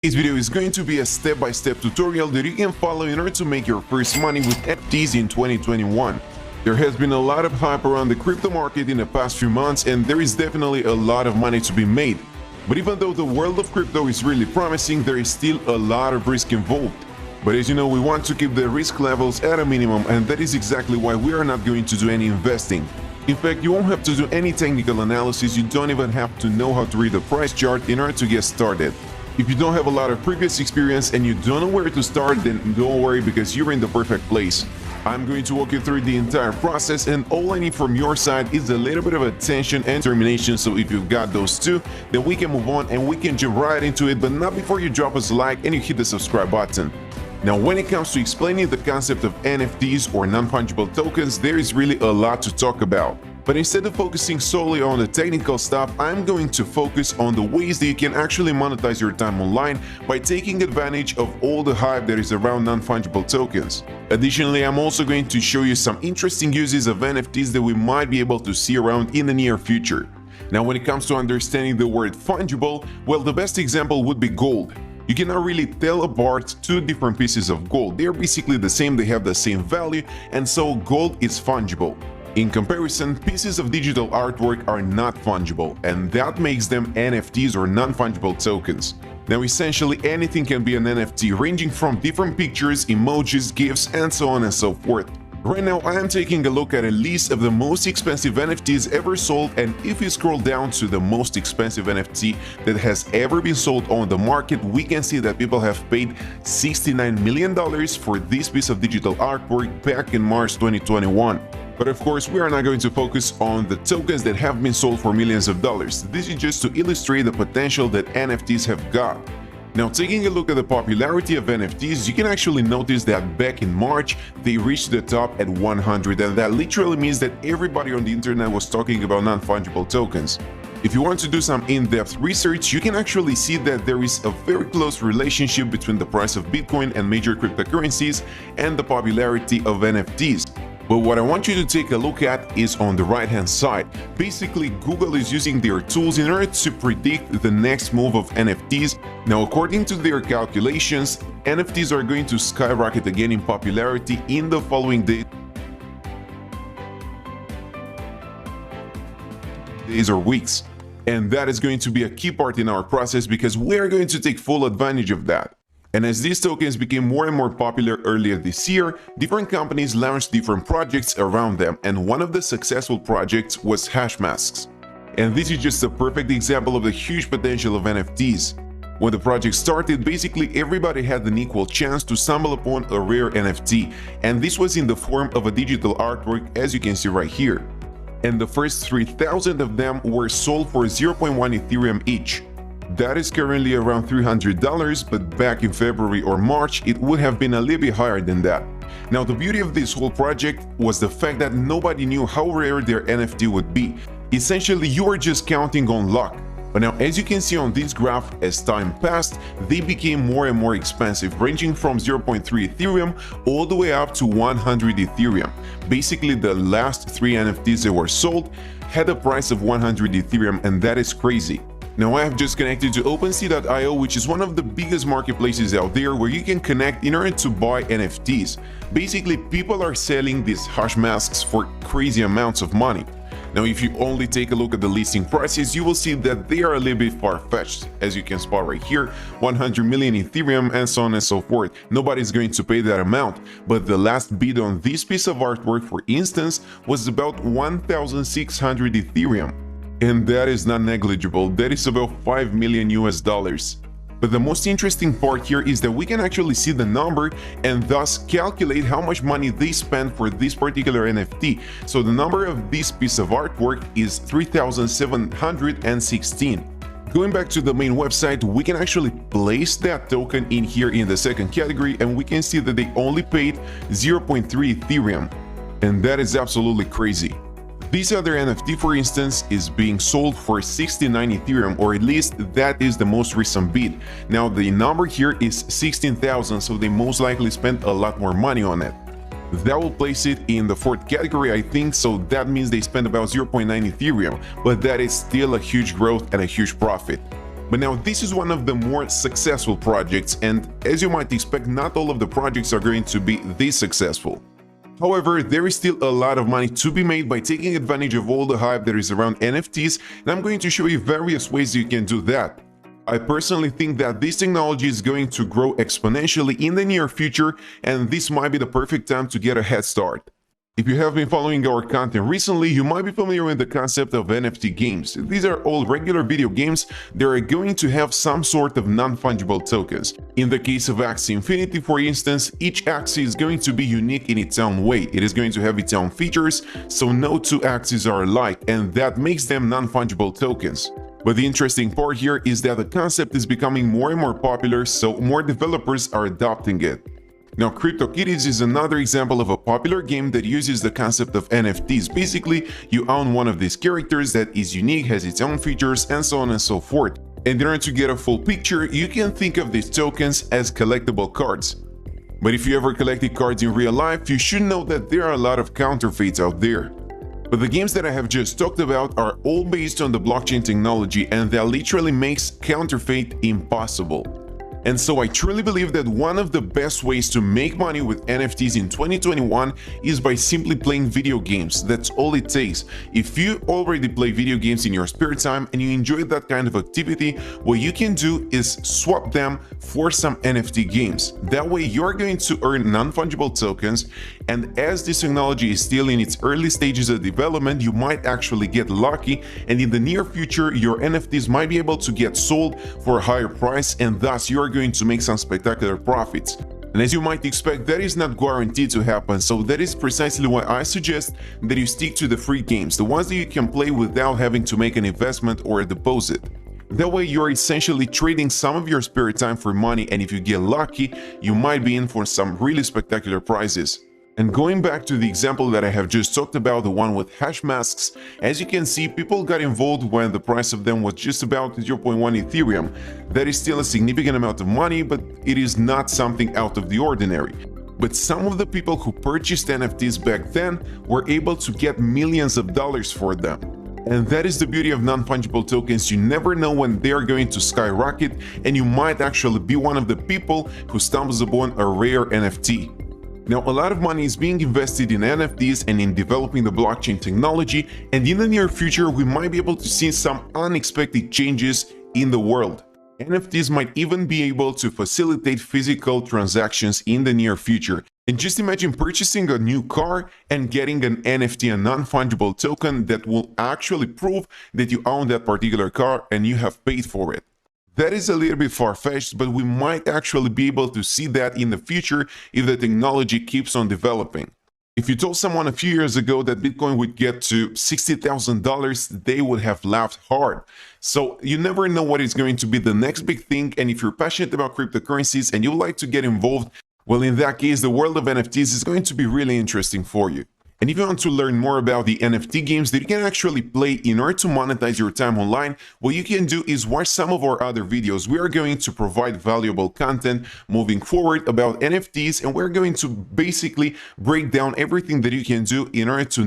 This video is going to be a step-by-step tutorial that you can follow in order to make your first money with NFTs in 2021. There has been a lot of hype around the crypto market in the past few months, and there is definitely a lot of money to be made. But even though the world of crypto is really promising, there is still a lot of risk involved. But as you know, we want to keep the risk levels at a minimum, and that is exactly why we are not going to do any investing. In fact, you won't have to do any technical analysis, you don't even have to know how to read the price chart in order to get started. If you don't have a lot of previous experience and you don't know where to start, then don't worry because you're in the perfect place. I'm going to walk you through the entire process, and all I need from your side is a little bit of attention and determination. So if you've got those two, then we can move on and we can jump right into it, but not before you drop us a like and you hit the subscribe button. Now, when it comes to explaining the concept of NFTs or non-fungible tokens, there is really a lot to talk about. But instead of focusing solely on the technical stuff, I'm going to focus on the ways that you can actually monetize your time online by taking advantage of all the hype that is around non-fungible tokens. Additionally, I'm also going to show you some interesting uses of NFTs that we might be able to see around in the near future. Now, when it comes to understanding the word fungible, well, the best example would be gold. You cannot really tell apart two different pieces of gold. They're basically the same, they have the same value, and so gold is fungible. In comparison, pieces of digital artwork are not fungible, and that makes them NFTs or non-fungible tokens. Now, essentially anything can be an NFT, ranging from different pictures, emojis, GIFs, and so on and so forth. Right now, I am taking a look at a list of the most expensive NFTs ever sold, and if you scroll down to the most expensive NFT that has ever been sold on the market, we can see that people have paid $69 million for this piece of digital artwork back in March 2021. But of course, we are not going to focus on the tokens that have been sold for millions of dollars. This is just to illustrate the potential that NFTs have got. Now, taking a look at the popularity of NFTs, you can actually notice that back in March, they reached the top at 100, and that literally means that everybody on the internet was talking about non-fungible tokens. If you want to do some in-depth research, you can actually see that there is a very close relationship between the price of Bitcoin and major cryptocurrencies and the popularity of NFTs. But what I want you to take a look at is on the right-hand side. Basically, Google is using their tools in order to predict the next move of NFTs. Now, according to their calculations, NFTs are going to skyrocket again in popularity in the following days or weeks. And that is going to be a key part in our process because we are going to take full advantage of that. And as these tokens became more and more popular earlier this year, different companies launched different projects around them, and one of the successful projects was Hashmasks. And this is just a perfect example of the huge potential of NFTs. When the project started, basically everybody had an equal chance to stumble upon a rare NFT, and this was in the form of a digital artwork, as you can see right here. And the first 3,000 of them were sold for 0.1 Ethereum each. That is currently around $300, but back in February or March, it would have been a little bit higher than that. Now, the beauty of this whole project was the fact that nobody knew how rare their NFT would be. Essentially, you were just counting on luck. But now, as you can see on this graph, as time passed, they became more and more expensive, ranging from 0.3 Ethereum all the way up to 100 Ethereum. Basically, the last 3 NFTs that were sold had a price of 100 Ethereum, and that is crazy. Now, I have just connected to OpenSea.io, which is one of the biggest marketplaces out there where you can connect in order to buy NFTs. Basically, people are selling these Hashmasks for crazy amounts of money. Now, if you only take a look at the listing prices, you will see that they are a little bit far-fetched. As you can spot right here, 100 million Ethereum and so on and so forth. Nobody's going to pay that amount. But the last bid on this piece of artwork, for instance, was about 1,600 Ethereum. And that is not negligible, that is about $5 million US. But the most interesting part here is that we can actually see the number and thus calculate how much money they spent for this particular NFT. So the number of this piece of artwork is 3,716. Going back to the main website, we can actually place that token in here in the second category, and we can see that they only paid 0.3 Ethereum. And that is absolutely crazy. This other NFT, for instance, is being sold for 69 Ethereum, or at least that is the most recent bid. Now, the number here is 16,000, so they most likely spent a lot more money on it. That will place it in the fourth category, I think, so that means they spent about 0.9 Ethereum, but that is still a huge growth and a huge profit. But now this is one of the more successful projects, and as you might expect, not all of the projects are going to be this successful. However, there is still a lot of money to be made by taking advantage of all the hype that is around NFTs, and I'm going to show you various ways you can do that. I personally think that this technology is going to grow exponentially in the near future, and this might be the perfect time to get a head start. If you have been following our content recently, you might be familiar with the concept of NFT games. These are all regular video games that are going to have some sort of non-fungible tokens. In the case of Axie Infinity, for instance, each Axie is going to be unique in its own way. It is going to have its own features, so no two Axies are alike, and that makes them non-fungible tokens. But the interesting part here is that the concept is becoming more and more popular, so more developers are adopting it. Now, CryptoKitties is another example of a popular game that uses the concept of NFTs. Basically, you own one of these characters that is unique, has its own features, and so on and so forth. And in order to get a full picture, you can think of these tokens as collectible cards. But if you ever collected cards in real life, you should know that there are a lot of counterfeits out there. But the games that I have just talked about are all based on the blockchain technology, and that literally makes counterfeit impossible. And so I truly believe that one of the best ways to make money with NFTs in 2021 is by simply playing video games. That's all it takes. If you already play video games in your spare time and you enjoy that kind of activity, what you can do is swap them for some NFT games. That way you're going to earn non-fungible tokens, and as this technology is still in its early stages of development, you might actually get lucky, and in the near future your NFTs might be able to get sold for a higher price, and thus you're going to make some spectacular profits. And as you might expect, that is not guaranteed to happen, so that is precisely why I suggest that you stick to the free games, the ones that you can play without having to make an investment or a deposit. That way you're essentially trading some of your spare time for money, and if you get lucky, you might be in for some really spectacular prizes. And going back to the example that I have just talked about, the one with Hashmasks, as you can see, people got involved when the price of them was just about 0.1 Ethereum. That is still a significant amount of money, but it is not something out of the ordinary. But some of the people who purchased NFTs back then were able to get millions of dollars for them. And that is the beauty of non-fungible tokens. You never know when they are going to skyrocket, and you might actually be one of the people who stumbles upon a rare NFT. Now, a lot of money is being invested in NFTs and in developing the blockchain technology, and in the near future, we might be able to see some unexpected changes in the world. NFTs might even be able to facilitate physical transactions in the near future. And just imagine purchasing a new car and getting an NFT, a non-fungible token that will actually prove that you own that particular car and you have paid for it. That is a little bit far-fetched, but we might actually be able to see that in the future if the technology keeps on developing. If you told someone a few years ago that Bitcoin would get to $60,000, they would have laughed hard. So you never know what is going to be the next big thing, and if you're passionate about cryptocurrencies and you would like to get involved, well, in that case, the world of NFTs is going to be really interesting for you. And if you want to learn more about the NFT games that you can actually play in order to monetize your time online, what you can do is watch some of our other videos. We are going to provide valuable content moving forward about NFTs, and we're going to basically break down everything that you can do in order to